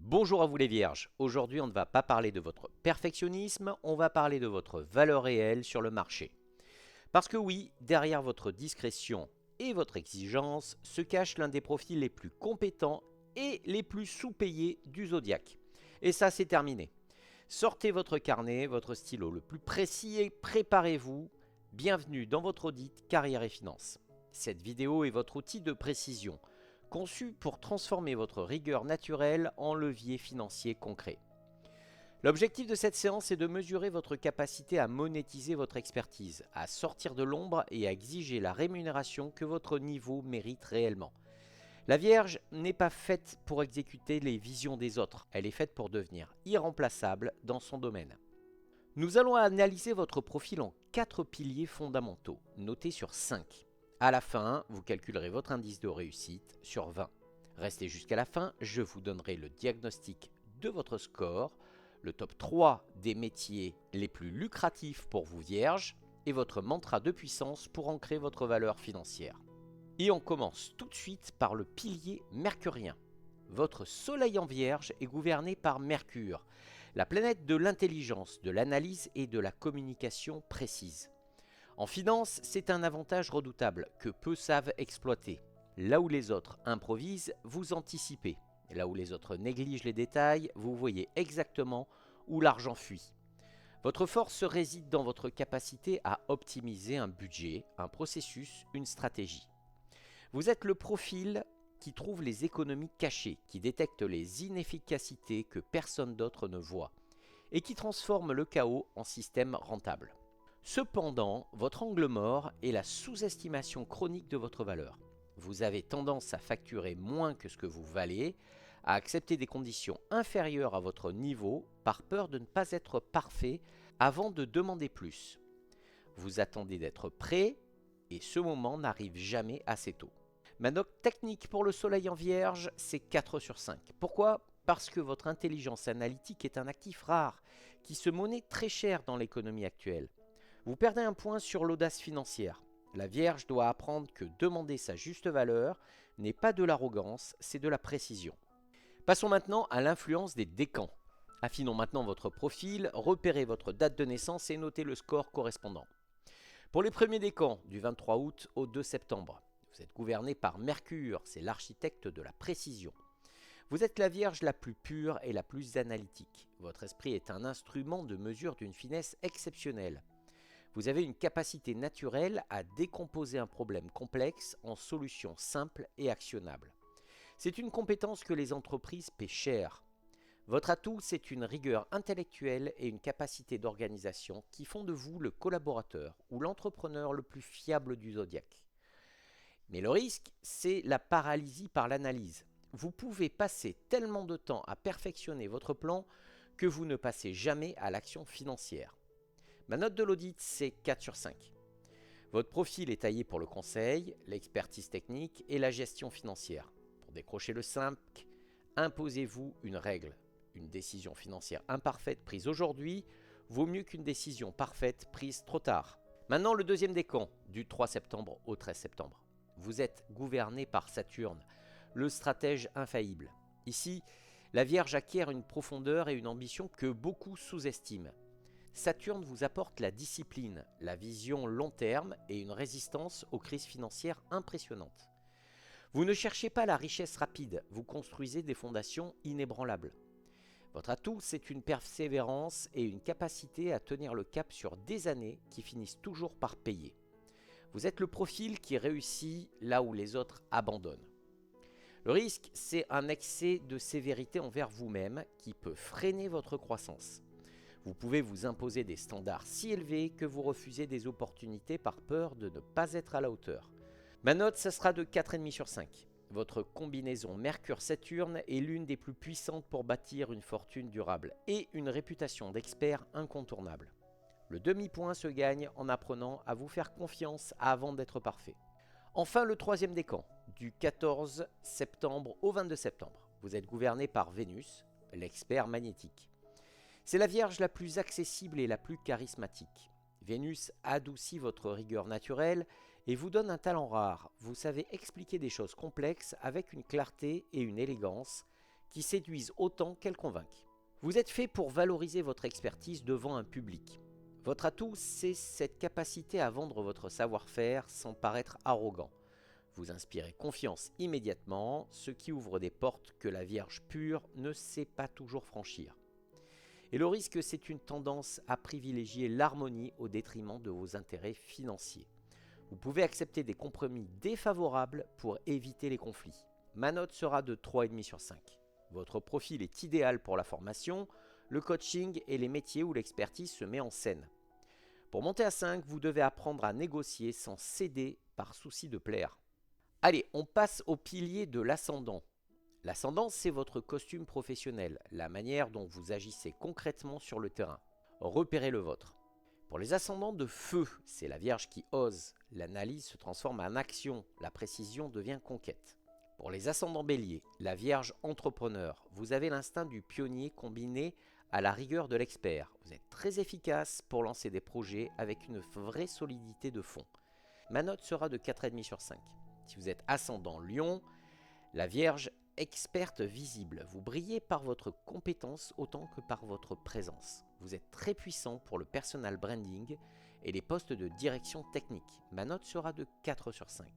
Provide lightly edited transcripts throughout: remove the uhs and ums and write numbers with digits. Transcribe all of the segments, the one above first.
Bonjour à vous les vierges, aujourd'hui on ne va pas parler de votre perfectionnisme, on va parler de votre valeur réelle sur le marché. Parce que oui, derrière votre discrétion et votre exigence se cache l'un des profils les plus compétents et les plus sous-payés du zodiaque. Et ça c'est terminé. Sortez votre carnet, votre stylo le plus précis et préparez-vous. Bienvenue dans votre audit carrière et finance. Cette vidéo est votre outil de précision, conçu pour transformer votre rigueur naturelle en levier financier concret. L'objectif de cette séance est de mesurer votre capacité à monétiser votre expertise, à sortir de l'ombre et à exiger la rémunération que votre niveau mérite réellement. La Vierge n'est pas faite pour exécuter les visions des autres, elle est faite pour devenir irremplaçable dans son domaine. Nous allons analyser votre profil en 4 piliers fondamentaux, notés sur 5. À la fin, vous calculerez votre indice de réussite sur 20. Restez jusqu'à la fin, je vous donnerai le diagnostic de votre score, le top 3 des métiers les plus lucratifs pour vous vierges et votre mantra de puissance pour ancrer votre valeur financière. Et on commence tout de suite par le pilier mercurien. Votre soleil en vierge est gouverné par Mercure, la planète de l'intelligence, de l'analyse et de la communication précise. En finance, c'est un avantage redoutable que peu savent exploiter. Là où les autres improvisent, vous anticipez. Là où les autres négligent les détails, vous voyez exactement où l'argent fuit. Votre force réside dans votre capacité à optimiser un budget, un processus, une stratégie. Vous êtes le profil qui trouve les économies cachées, qui détecte les inefficacités que personne d'autre ne voit, et qui transforme le chaos en système rentable. Cependant, votre angle mort est la sous-estimation chronique de votre valeur. Vous avez tendance à facturer moins que ce que vous valez, à accepter des conditions inférieures à votre niveau par peur de ne pas être parfait avant de demander plus. Vous attendez d'être prêt et ce moment n'arrive jamais assez tôt. Ma note technique pour le soleil en vierge, c'est 4 sur 5. Pourquoi ? Parce que votre intelligence analytique est un actif rare qui se monnaie très cher dans l'économie actuelle. Vous perdez un point sur l'audace financière. La Vierge doit apprendre que demander sa juste valeur n'est pas de l'arrogance, c'est de la précision. Passons maintenant à l'influence des décans. Affinons maintenant votre profil, repérez votre date de naissance et notez le score correspondant. Pour les premiers décans, du 23 août au 2 septembre, vous êtes gouverné par Mercure, c'est l'architecte de la précision. Vous êtes la Vierge la plus pure et la plus analytique. Votre esprit est un instrument de mesure d'une finesse exceptionnelle. Vous avez une capacité naturelle à décomposer un problème complexe en solutions simples et actionnables. C'est une compétence que les entreprises paient cher. Votre atout, c'est une rigueur intellectuelle et une capacité d'organisation qui font de vous le collaborateur ou l'entrepreneur le plus fiable du zodiaque. Mais le risque, c'est la paralysie par l'analyse. Vous pouvez passer tellement de temps à perfectionner votre plan que vous ne passez jamais à l'action financière. Ma note de l'audit, c'est 4 sur 5. Votre profil est taillé pour le conseil, l'expertise technique et la gestion financière. Pour décrocher le 5, imposez-vous une règle. Une décision financière imparfaite prise aujourd'hui vaut mieux qu'une décision parfaite prise trop tard. Maintenant, le deuxième décan, du 3 septembre au 13 septembre. Vous êtes gouverné par Saturne, le stratège infaillible. Ici, la Vierge acquiert une profondeur et une ambition que beaucoup sous-estiment. Saturne vous apporte la discipline, la vision long terme et une résistance aux crises financières impressionnantes. Vous ne cherchez pas la richesse rapide, vous construisez des fondations inébranlables. Votre atout, c'est une persévérance et une capacité à tenir le cap sur des années qui finissent toujours par payer. Vous êtes le profil qui réussit là où les autres abandonnent. Le risque, c'est un excès de sévérité envers vous-même qui peut freiner votre croissance. Vous pouvez vous imposer des standards si élevés que vous refusez des opportunités par peur de ne pas être à la hauteur. Ma note, ça sera de 4,5 sur 5. Votre combinaison Mercure-Saturne est l'une des plus puissantes pour bâtir une fortune durable et une réputation d'expert incontournable. Le demi-point se gagne en apprenant à vous faire confiance avant d'être parfait. Enfin, le troisième décan, du 14 septembre au 22 septembre. Vous êtes gouverné par Vénus, l'expert magnétique. C'est la Vierge la plus accessible et la plus charismatique. Vénus adoucit votre rigueur naturelle et vous donne un talent rare. Vous savez expliquer des choses complexes avec une clarté et une élégance qui séduisent autant qu'elles convainquent. Vous êtes fait pour valoriser votre expertise devant un public. Votre atout, c'est cette capacité à vendre votre savoir-faire sans paraître arrogant. Vous inspirez confiance immédiatement, ce qui ouvre des portes que la Vierge pure ne sait pas toujours franchir. Et le risque, c'est une tendance à privilégier l'harmonie au détriment de vos intérêts financiers. Vous pouvez accepter des compromis défavorables pour éviter les conflits. Ma note sera de 3,5 sur 5. Votre profil est idéal pour la formation, le coaching et les métiers où l'expertise se met en scène. Pour monter à 5, vous devez apprendre à négocier sans céder par souci de plaire. Allez, on passe au pilier de l'ascendant. L'ascendant, c'est votre costume professionnel, la manière dont vous agissez concrètement sur le terrain. Repérez le vôtre. Pour les ascendants de feu, c'est la Vierge qui ose. L'analyse se transforme en action, la précision devient conquête. Pour les ascendants béliers, la Vierge entrepreneur, vous avez l'instinct du pionnier combiné à la rigueur de l'expert. Vous êtes très efficace pour lancer des projets avec une vraie solidité de fond. Ma note sera de 4,5 sur 5. Si vous êtes ascendant lion, la Vierge experte visible, vous brillez par votre compétence autant que par votre présence. Vous êtes très puissant pour le personal branding et les postes de direction technique. Ma note sera de 4 sur 5.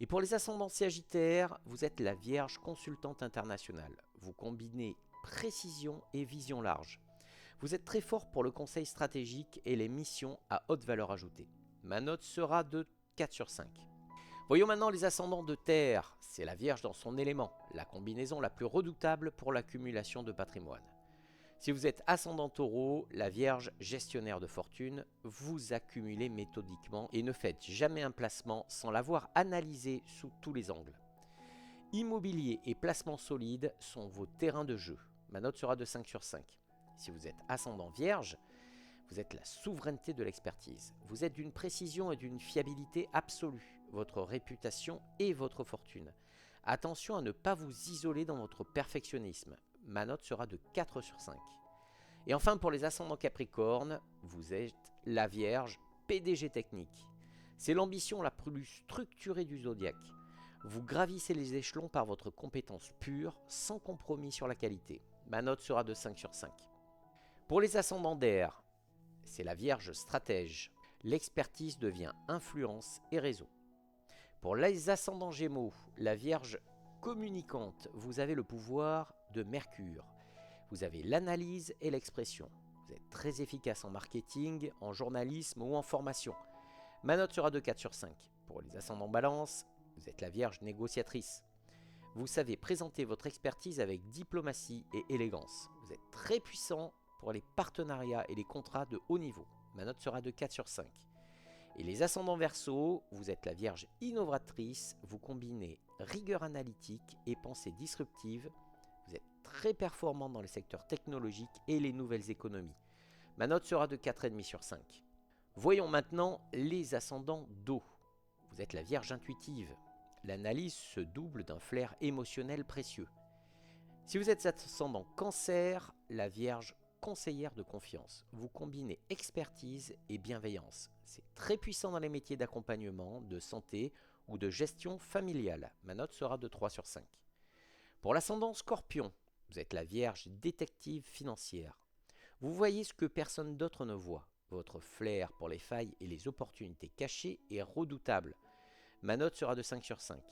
Et pour les ascendants sagittaires, vous êtes la Vierge consultante internationale. Vous combinez précision et vision large. Vous êtes très fort pour le conseil stratégique et les missions à haute valeur ajoutée. Ma note sera de 4 sur 5. Voyons maintenant les ascendants de terre. C'est la Vierge dans son élément, la combinaison la plus redoutable pour l'accumulation de patrimoine. Si vous êtes ascendant taureau, la Vierge gestionnaire de fortune, vous accumulez méthodiquement et ne faites jamais un placement sans l'avoir analysé sous tous les angles. Immobilier et placement solide sont vos terrains de jeu. Ma note sera de 5 sur 5. Si vous êtes ascendant Vierge, vous êtes la souveraineté de l'expertise. Vous êtes d'une précision et d'une fiabilité absolue. Votre réputation et votre fortune. Attention à ne pas vous isoler dans votre perfectionnisme. Ma note sera de 4 sur 5. Et enfin, pour les ascendants Capricorne, vous êtes la Vierge PDG technique. C'est l'ambition la plus structurée du zodiaque. Vous gravissez les échelons par votre compétence pure, sans compromis sur la qualité. Ma note sera de 5 sur 5. Pour les ascendants d'air, c'est la Vierge stratège. L'expertise devient influence et réseau. Pour les ascendants Gémeaux, la Vierge communicante, vous avez le pouvoir de Mercure. Vous avez l'analyse et l'expression. Vous êtes très efficace en marketing, en journalisme ou en formation. Ma note sera de 4 sur 5. Pour les ascendants Balance, vous êtes la Vierge négociatrice. Vous savez présenter votre expertise avec diplomatie et élégance. Vous êtes très puissant pour les partenariats et les contrats de haut niveau. Ma note sera de 4 sur 5. Et les ascendants Verseau, vous êtes la Vierge innovatrice, vous combinez rigueur analytique et pensée disruptive. Vous êtes très performant dans les secteurs technologiques et les nouvelles économies. Ma note sera de 4,5 sur 5. Voyons maintenant les ascendants d'eau. Vous êtes la Vierge intuitive. L'analyse se double d'un flair émotionnel précieux. Si vous êtes ascendant Cancer, la Vierge conseillère de confiance. Vous combinez expertise et bienveillance. C'est très puissant dans les métiers d'accompagnement, de santé ou de gestion familiale. Ma note sera de 3 sur 5. Pour l'ascendant Scorpion, vous êtes la Vierge détective financière. Vous voyez ce que personne d'autre ne voit. Votre flair pour les failles et les opportunités cachées est redoutable. Ma note sera de 5 sur 5.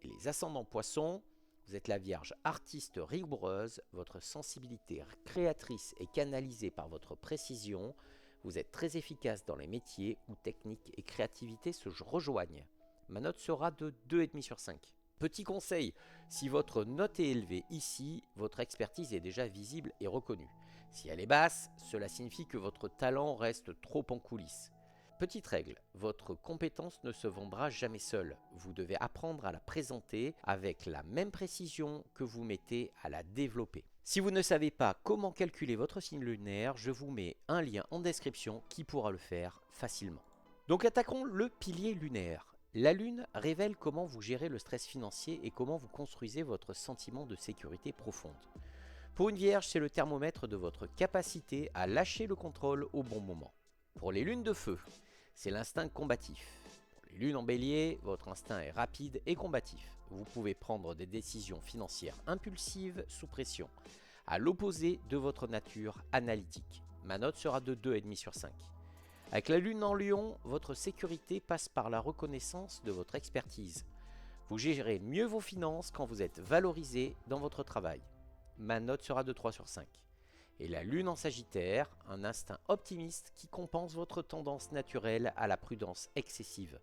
Et les ascendants Poissons, vous êtes la Vierge artiste rigoureuse, votre sensibilité créatrice est canalisée par votre précision, vous êtes très efficace dans les métiers où technique et créativité se rejoignent. Ma note sera de 2,5 sur 5. Petit conseil, si votre note est élevée ici, votre expertise est déjà visible et reconnue. Si elle est basse, cela signifie que votre talent reste trop en coulisses. Petite règle, votre compétence ne se vendra jamais seule. Vous devez apprendre à la présenter avec la même précision que vous mettez à la développer. Si vous ne savez pas comment calculer votre signe lunaire, je vous mets un lien en description qui pourra le faire facilement. Donc attaquons le pilier lunaire. La lune révèle comment vous gérez le stress financier et comment vous construisez votre sentiment de sécurité profonde. Pour une Vierge, c'est le thermomètre de votre capacité à lâcher le contrôle au bon moment. Pour les lunes de feu, c'est l'instinct combatif. Pour les lunes en bélier, votre instinct est rapide et combatif. Vous pouvez prendre des décisions financières impulsives sous pression, à l'opposé de votre nature analytique. Ma note sera de 2,5 sur 5. Avec la lune en lion, votre sécurité passe par la reconnaissance de votre expertise. Vous gérez mieux vos finances quand vous êtes valorisé dans votre travail. Ma note sera de 3 sur 5. Et la lune en sagittaire, un instinct optimiste qui compense votre tendance naturelle à la prudence excessive.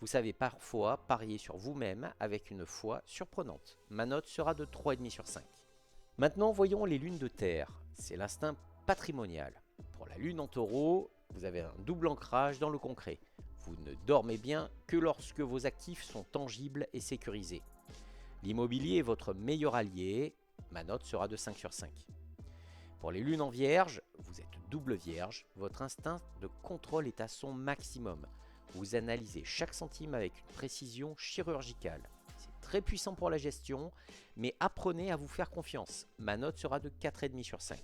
Vous savez parfois parier sur vous-même avec une foi surprenante. Ma note sera de 3,5 sur 5. Maintenant, voyons les lunes de terre. C'est l'instinct patrimonial. Pour la lune en taureau, vous avez un double ancrage dans le concret. Vous ne dormez bien que lorsque vos actifs sont tangibles et sécurisés. L'immobilier est votre meilleur allié. Ma note sera de 5 sur 5. Pour les lunes en vierge, vous êtes double vierge. Votre instinct de contrôle est à son maximum. Vous analysez chaque centime avec une précision chirurgicale. C'est très puissant pour la gestion, mais apprenez à vous faire confiance. Ma note sera de 4,5 sur 5.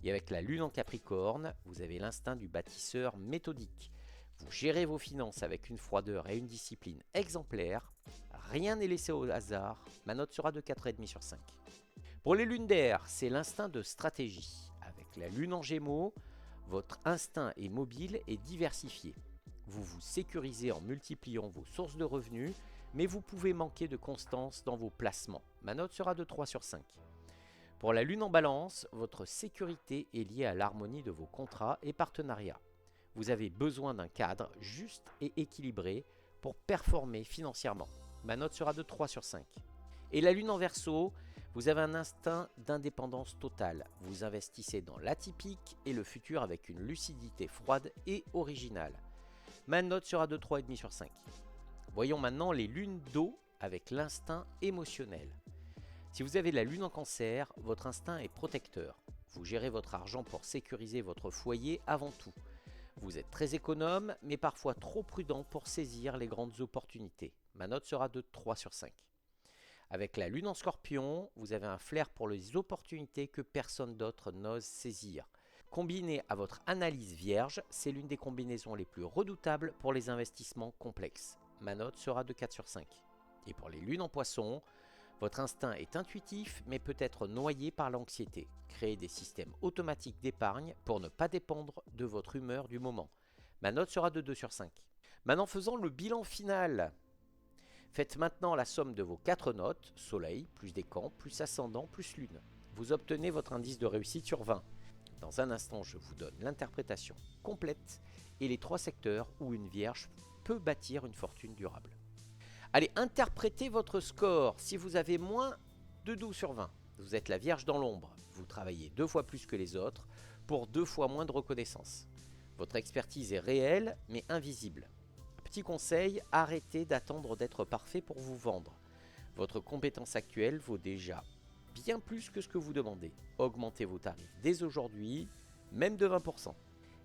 Et avec la lune en capricorne, vous avez l'instinct du bâtisseur méthodique. Vous gérez vos finances avec une froideur et une discipline exemplaires. Rien n'est laissé au hasard. Ma note sera de 4,5 sur 5. Pour les lunes d'air, c'est l'instinct de stratégie. Avec la lune en gémeaux, votre instinct est mobile et diversifié. Vous vous sécurisez en multipliant vos sources de revenus, mais vous pouvez manquer de constance dans vos placements. Ma note sera de 3 sur 5. Pour la lune en balance, votre sécurité est liée à l'harmonie de vos contrats et partenariats. Vous avez besoin d'un cadre juste et équilibré pour performer financièrement. Ma note sera de 3 sur 5. Et la lune en verseau, vous avez un instinct d'indépendance totale. Vous investissez dans l'atypique et le futur avec une lucidité froide et originale. Ma note sera de 3,5 sur 5. Voyons maintenant les lunes d'eau avec l'instinct émotionnel. Si vous avez la lune en cancer, votre instinct est protecteur. Vous gérez votre argent pour sécuriser votre foyer avant tout. Vous êtes très économe, mais parfois trop prudent pour saisir les grandes opportunités. Ma note sera de 3 sur 5. Avec la lune en scorpion, vous avez un flair pour les opportunités que personne d'autre n'ose saisir. Combiné à votre analyse vierge, c'est l'une des combinaisons les plus redoutables pour les investissements complexes. Ma note sera de 4 sur 5. Et pour les lunes en poisson, votre instinct est intuitif mais peut être noyé par l'anxiété. Créez des systèmes automatiques d'épargne pour ne pas dépendre de votre humeur du moment. Ma note sera de 2 sur 5. Maintenant faisons le bilan final. Faites maintenant la somme de vos 4 notes, soleil, plus décan, plus ascendant, plus lune. Vous obtenez votre indice de réussite sur 20. Dans un instant, je vous donne l'interprétation complète et les 3 secteurs où une vierge peut bâtir une fortune durable. Allez, interprétez votre score. Si vous avez moins de 12 sur 20, vous êtes la vierge dans l'ombre. Vous travaillez 2 fois plus que les autres pour 2 fois moins de reconnaissance. Votre expertise est réelle mais invisible. Petit conseil, arrêtez d'attendre d'être parfait pour vous vendre. Votre compétence actuelle vaut déjà bien plus que ce que vous demandez. Augmentez vos tarifs dès aujourd'hui, même de 20%.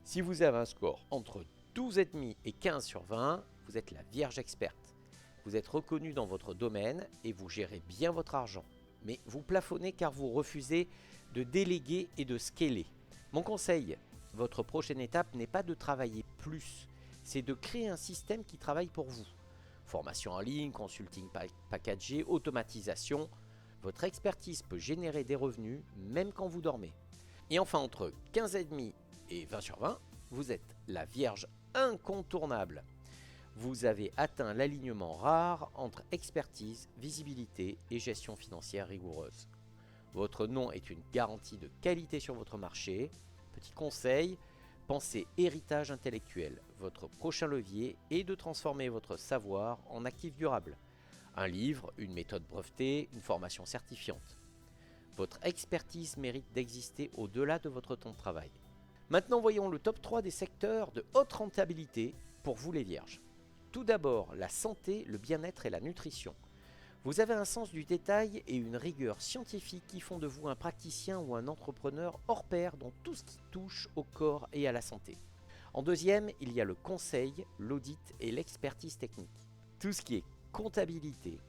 Si vous avez un score entre 12,5 et 15 sur 20, vous êtes la vierge experte. Vous êtes reconnu dans votre domaine et vous gérez bien votre argent. Mais vous plafonnez car vous refusez de déléguer et de scaler. Mon conseil, votre prochaine étape n'est pas de travailler plus, c'est de créer un système qui travaille pour vous. Formation en ligne, consulting packagé, automatisation. Votre expertise peut générer des revenus même quand vous dormez. Et enfin, entre 15,5 et 20 sur 20, vous êtes la vierge incontournable. Vous avez atteint l'alignement rare entre expertise, visibilité et gestion financière rigoureuse. Votre nom est une garantie de qualité sur votre marché. Petit conseil, pensez héritage intellectuel. Votre prochain levier est de transformer votre savoir en actif durable. Un livre, une méthode brevetée, une formation certifiante. Votre expertise mérite d'exister au-delà de votre temps de travail. Maintenant, voyons le top 3 des secteurs de haute rentabilité pour vous les vierges. Tout d'abord, la santé, le bien-être et la nutrition. Vous avez un sens du détail et une rigueur scientifique qui font de vous un praticien ou un entrepreneur hors pair dans tout ce qui touche au corps et à la santé. En deuxième, il y a le conseil, l'audit et l'expertise technique. Tout ce qui est comptabilité,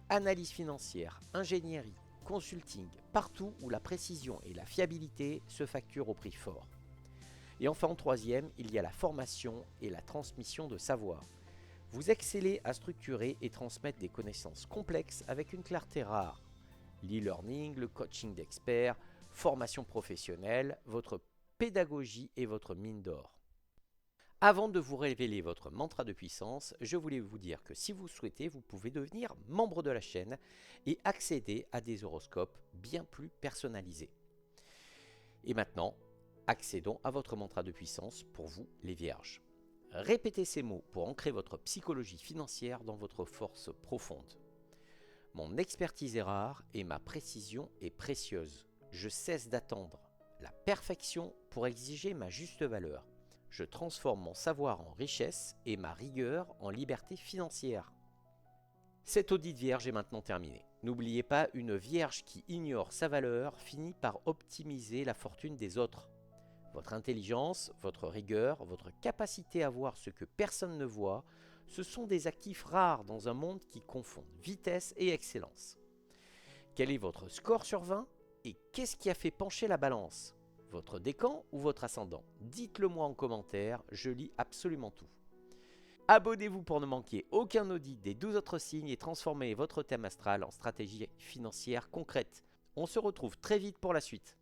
analyse financière, ingénierie, consulting, partout où la précision et la fiabilité se facturent au prix fort. Et enfin en troisième, il y a la formation et la transmission de savoir. Vous excellez à structurer et transmettre des connaissances complexes avec une clarté rare. L'e-learning, le coaching d'experts, formation professionnelle, votre pédagogie et votre mine d'or. Avant de vous révéler votre mantra de puissance, je voulais vous dire que si vous souhaitez, vous pouvez devenir membre de la chaîne et accéder à des horoscopes bien plus personnalisés. Et maintenant, accédons à votre mantra de puissance pour vous, les vierges. Répétez ces mots pour ancrer votre psychologie financière dans votre force profonde. Mon expertise est rare et ma précision est précieuse. Je cesse d'attendre la perfection pour exiger ma juste valeur. Je transforme mon savoir en richesse et ma rigueur en liberté financière. Cet audit vierge est maintenant terminé. N'oubliez pas, une vierge qui ignore sa valeur finit par optimiser la fortune des autres. Votre intelligence, votre rigueur, votre capacité à voir ce que personne ne voit, ce sont des actifs rares dans un monde qui confond vitesse et excellence. Quel est votre score sur 20 et qu'est-ce qui a fait pencher la balance? Votre décan ou votre ascendant? Dites-le moi en commentaire, je lis absolument tout. Abonnez-vous pour ne manquer aucun audit des 12 autres signes et transformez votre thème astral en stratégie financière concrète. On se retrouve très vite pour la suite.